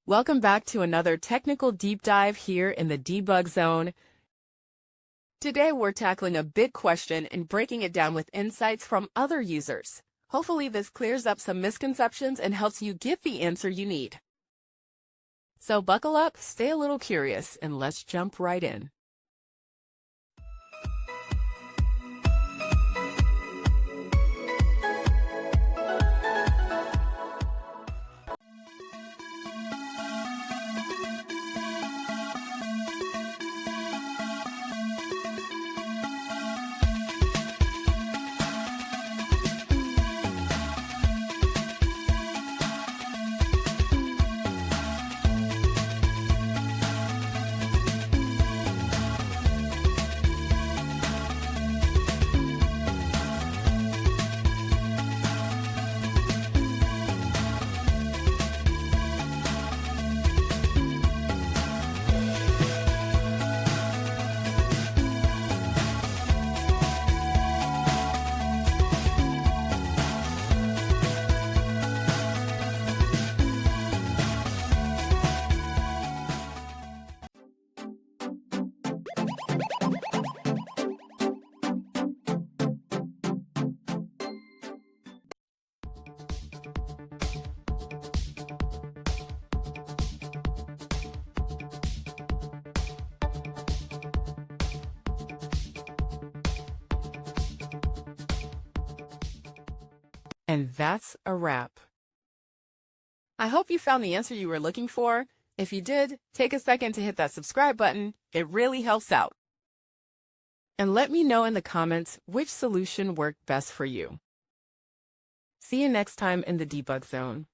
Welcome back to another technical deep dive here in the debug zone. Today we're tackling a big question and breaking it down with insights from other users. Hopefully this clears up some misconceptions and helps you get the answer you need. So buckle up, stay a little curious, and let's jump right in. And that's a wrap. I hope you found the answer you were looking for. If you did, take a second to hit that subscribe button. It really helps out. And let me know in the comments which solution worked best for you. See you next time in the debug zone.